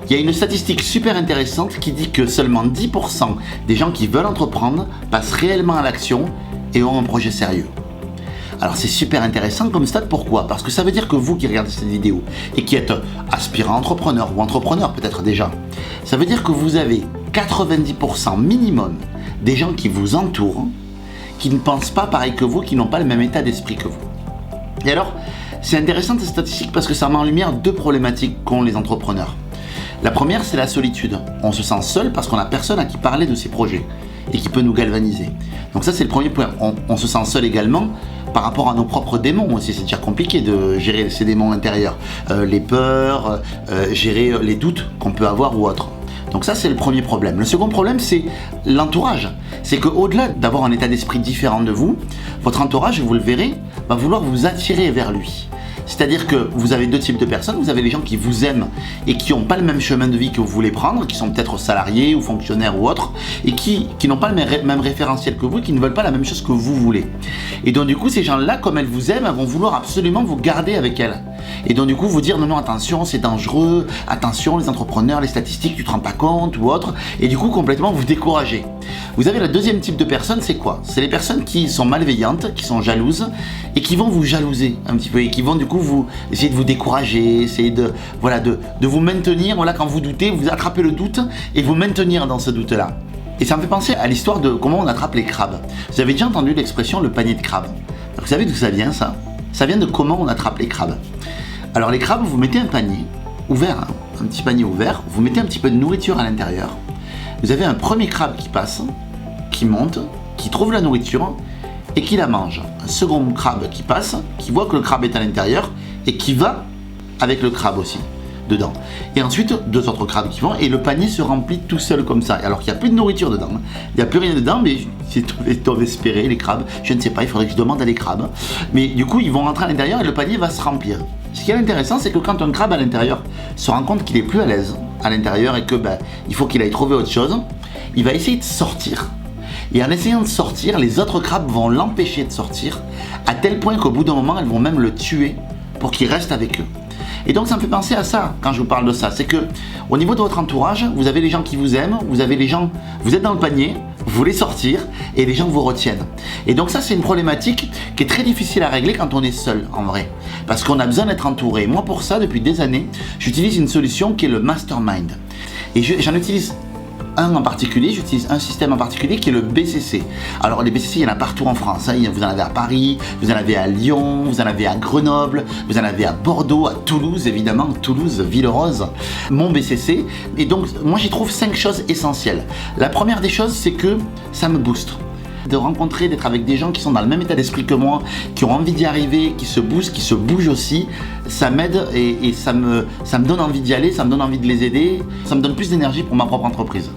Il y a une statistique super intéressante qui dit que seulement 10% des gens qui veulent entreprendre passent réellement à l'action et ont un projet sérieux. Alors c'est super intéressant comme stat, pourquoi? Parce que ça veut dire que vous qui regardez cette vidéo et qui êtes aspirant entrepreneur ou entrepreneur peut-être déjà, ça veut dire que vous avez 90% minimum des gens qui vous entourent qui ne pensent pas pareil que vous, qui n'ont pas le même état d'esprit que vous. Et alors, c'est intéressant cette statistique parce que ça met en lumière deux problématiques qu'ont les entrepreneurs. La première, c'est la solitude. On se sent seul parce qu'on n'a personne à qui parler de ses projets et qui peut nous galvaniser. Donc ça, c'est le premier point. On se sent seul également par rapport à nos propres démons aussi. C'est déjà compliqué de gérer ces démons intérieurs. Les peurs, gérer les doutes qu'on peut avoir ou autre. Donc ça, c'est le premier problème. Le second problème, c'est l'entourage. C'est qu'au-delà d'avoir un état d'esprit différent de vous, votre entourage, vous le verrez, va vouloir vous attirer vers lui. C'est-à-dire que vous avez deux types de personnes. Vous avez les gens qui vous aiment et qui n'ont pas le même chemin de vie que vous voulez prendre, qui sont peut-être salariés ou fonctionnaires ou autres, et qui n'ont pas le même référentiel que vous, qui ne veulent pas la même chose que vous voulez. Et donc du coup, ces gens-là, comme elles vous aiment, elles vont vouloir absolument vous garder avec elles. Et donc du coup, vous dire non, attention, c'est dangereux, attention, les entrepreneurs, les statistiques, tu te rends pas compte ou autre, et du coup, complètement vous décourager. Vous avez le deuxième type de personnes, c'est quoi? C'est les personnes qui sont malveillantes, qui sont jalouses, et qui vont vous jalouser un petit peu, et qui vont du coup vous essayer de vous décourager, essayer de vous maintenir, quand vous doutez, vous attrapez le doute, et vous maintenir dans ce doute-là. Et ça me fait penser à l'histoire de comment on attrape les crabes. Vous avez déjà entendu l'expression le panier de crabes? Vous savez d'où ça vient ça? Ça vient de comment on attrape les crabes. Alors les crabes, vous mettez un panier ouvert, un petit panier ouvert, vous mettez un petit peu de nourriture à l'intérieur. Vous avez un premier crabe qui passe, qui monte, qui trouve la nourriture et qui la mange. Un second crabe qui passe, qui voit que le crabe est à l'intérieur et qui va avec le crabe aussi dedans. Et ensuite, deux autres crabes qui vont et le panier se remplit tout seul comme ça. Alors qu'il n'y a plus de nourriture dedans. Il n'y a plus rien dedans, mais ils doivent espérer, les crabes. Je ne sais pas, il faudrait que je demande à les crabes. Mais du coup, ils vont rentrer à l'intérieur et le panier va se remplir. Ce qui est intéressant, c'est que quand un crabe à l'intérieur se rend compte qu'il est plus à l'aise à l'intérieur et que il faut qu'il aille trouver autre chose, il va essayer de sortir. Et en essayant de sortir, les autres crabes vont l'empêcher de sortir, à tel point qu'au bout d'un moment, elles vont même le tuer pour qu'il reste avec eux. Et donc ça me fait penser à ça quand je vous parle de ça, c'est que au niveau de votre entourage, vous avez les gens qui vous aiment, vous avez les gens, vous êtes dans le panier, vous voulez sortir et les gens vous retiennent. Et donc ça, c'est une problématique qui est très difficile à régler quand on est seul en vrai, parce qu'on a besoin d'être entouré. Moi pour ça, depuis des années, j'utilise une solution qui est le mastermind. Et j'en utilise un en particulier, j'utilise un système en particulier qui est le BCC. Alors les BCC, il y en a partout en France, hein. Vous en avez à Paris, vous en avez à Lyon, vous en avez à Grenoble, vous en avez à Bordeaux, à Toulouse évidemment, Toulouse, Ville-Rose, mon BCC. Et donc moi j'y trouve 5 choses essentielles. La première des choses, c'est que ça me booste. De rencontrer, d'être avec des gens qui sont dans le même état d'esprit que moi, qui ont envie d'y arriver, qui se boostent, qui se bougent aussi, ça m'aide et ça me donne envie d'y aller, ça me donne envie de les aider, ça me donne plus d'énergie pour ma propre entreprise.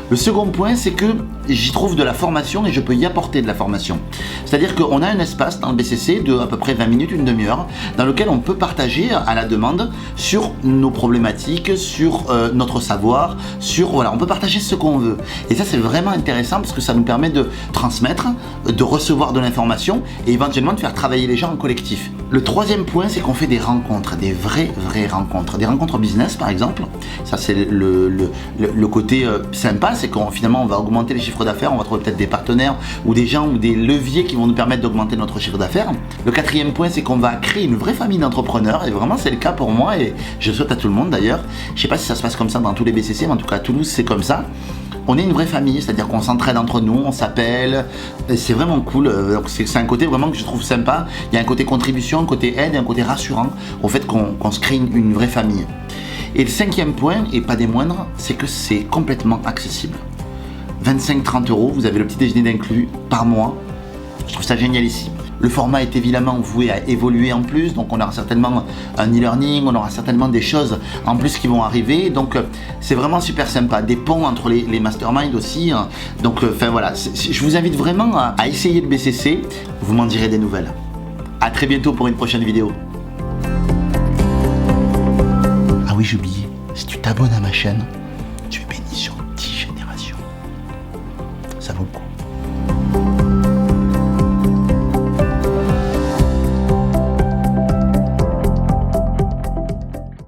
Le second point, c'est que j'y trouve de la formation et je peux y apporter de la formation. C'est-à-dire qu'on a un espace dans le BCC de à peu près 20 minutes, une demi-heure, dans lequel on peut partager à la demande sur nos problématiques, sur notre savoir, on peut partager ce qu'on veut. Et ça, c'est vraiment intéressant parce que ça nous permet de transmettre, de recevoir de l'information et éventuellement de faire travailler les gens en collectif. Le troisième point, c'est qu'on fait des rencontres, des vraies rencontres. Des rencontres business, par exemple. Ça, c'est le côté sympa. C'est qu'on finalement on va augmenter les chiffres d'affaires, on va trouver peut-être des partenaires ou des gens ou des leviers qui vont nous permettre d'augmenter notre chiffre d'affaires. Le quatrième point, c'est qu'on va créer une vraie famille d'entrepreneurs et vraiment c'est le cas pour moi et je souhaite à tout le monde d'ailleurs. Je sais pas si ça se passe comme ça dans tous les BCC, mais en tout cas à Toulouse c'est comme ça. On est une vraie famille, c'est-à-dire qu'on s'entraide entre nous, on s'appelle, c'est vraiment cool. C'est un côté vraiment que je trouve sympa. Il y a un côté contribution, un côté aide et un côté rassurant au fait qu'on se crée une vraie famille. Et le cinquième point, et pas des moindres, c'est que c'est complètement accessible. 25-30 €, vous avez le petit déjeuner d'inclus par mois. Je trouve ça génial ici. Le format est évidemment voué à évoluer en plus, donc on aura certainement un e-learning, on aura certainement des choses en plus qui vont arriver, donc c'est vraiment super sympa. Des ponts entre les masterminds aussi, hein. Donc voilà, je vous invite vraiment à essayer le BCC, vous m'en direz des nouvelles. A très bientôt pour une prochaine vidéo. Ah oui, j'ai oublié, si tu t'abonnes à ma chaîne, tu es béni sur